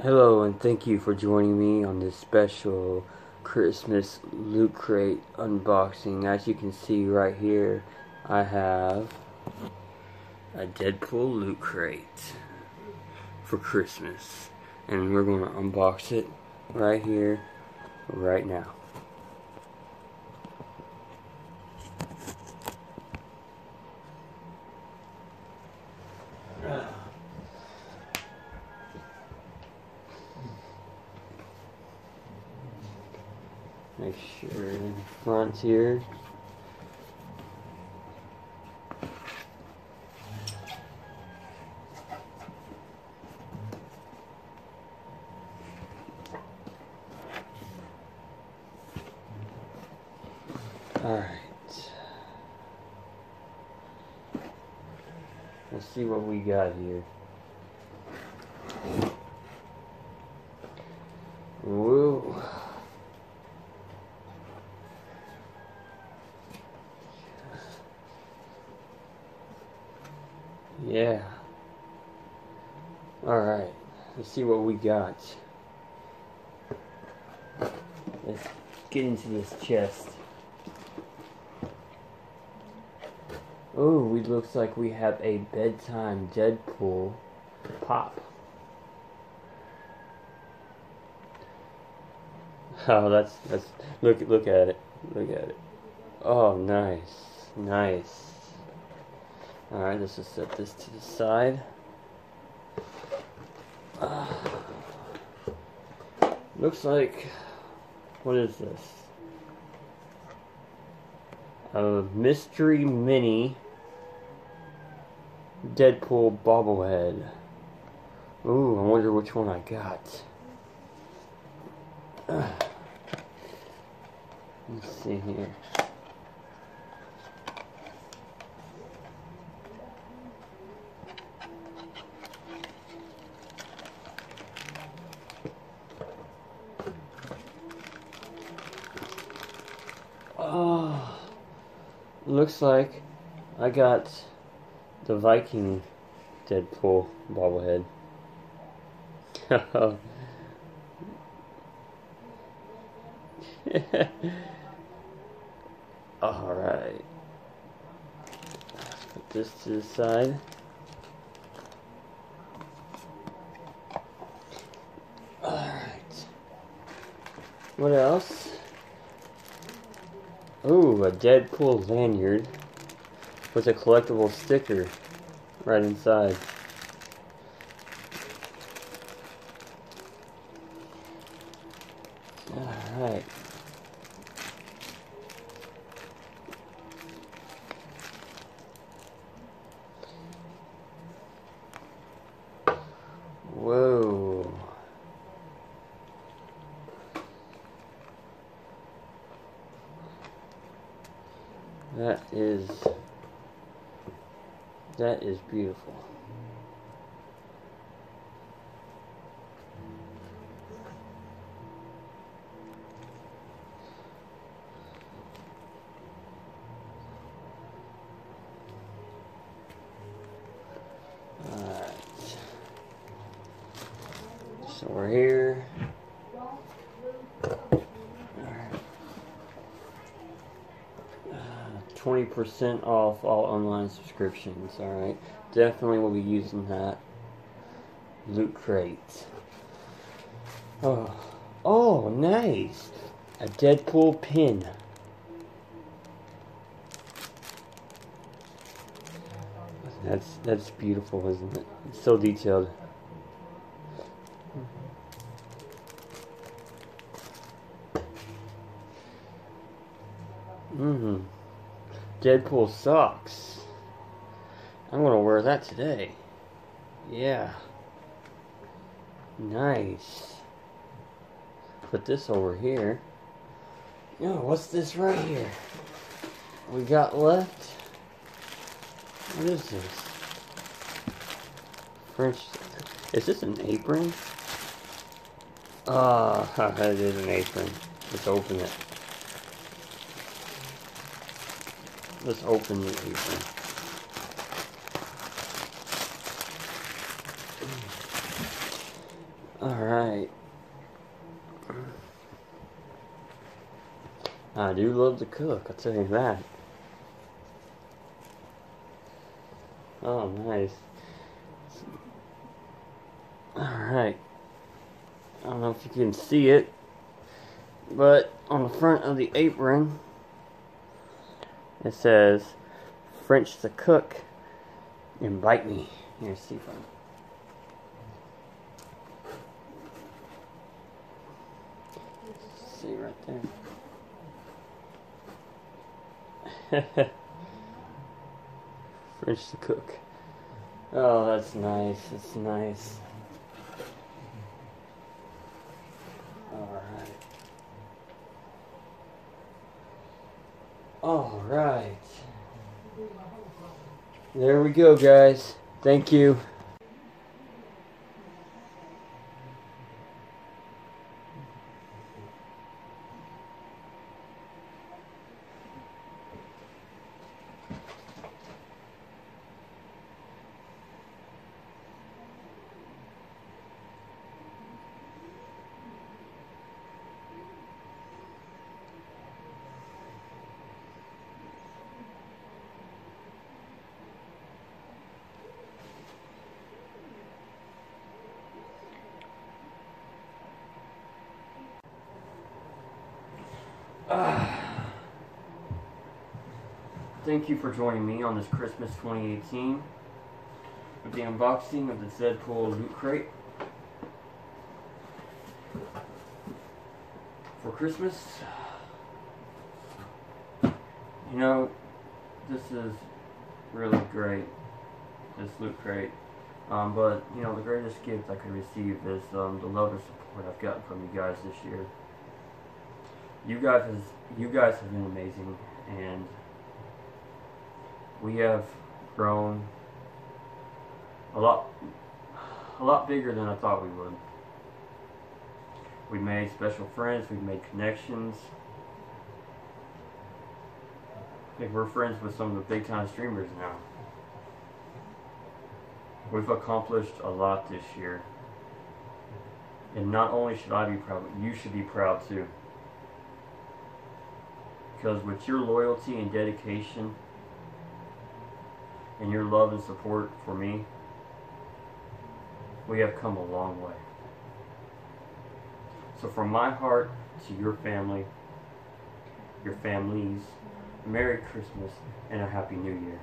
Hello and thank you for joining me on this special Christmas Loot Crate unboxing. As you can see right here, I have a Deadpool Loot Crate for Christmas. And we're going to unbox it right here, right now. Make sure in front here. Alright. Let's see what we got here. Whoa. Yeah. Alright. Let's see what we got. Let's get into this chest. Oh, it looks like we have a bedtime Deadpool pop. Oh, that's look at it. Look at it. Oh, nice. Nice. Alright, let's just set this to the side. Looks like, what is this? A mystery mini Deadpool bobblehead. Ooh, I wonder which one I got. Let's see here. Oh, looks like I got the Viking Deadpool bobblehead. Alright. Let's put this to the side. Alright. What else? Ooh, a Deadpool lanyard with a collectible sticker right inside. Alright. Whoa. That is beautiful. Alright. So we're here. 20% off all online subscriptions. Alright, definitely will be using that. Loot Crate. Oh, nice! A Deadpool pin. That's beautiful, isn't it? It's so detailed. Deadpool socks. I'm gonna wear that today. Yeah. Nice. Put this over here. Yo, what's this right here? We got left? What is this? French. Is this an apron? Ah, it is an apron. Let's open it. Let's open the apron. Alright. I do love to cook, I'll tell you that. Oh, nice. Alright. I don't know if you can see it, but on the front of the apron, it says, French to cook, invite me. Here, see if I see right there. French to cook. Oh, that's nice. That's nice. Alright. Alright. There we go, guys. Thank you. Thank you for joining me on this Christmas 2018 with the unboxing of the Deadpool Lootcrate. For Christmas, you know, this is really great, this Loot Crate. But, you know, the greatest gift I could receive is the love and support I've gotten from you guys this year. You guys have been amazing, and we have grown a lot bigger than I thought we would. We made special friends, we've made connections. I think we're friends with some of the big time streamers now. We've accomplished a lot this year. And not only should I be proud, but you should be proud too. Because with your loyalty and dedication and your love and support for me, we have come a long way. So from my heart to your family, your families, Merry Christmas and a Happy New Year.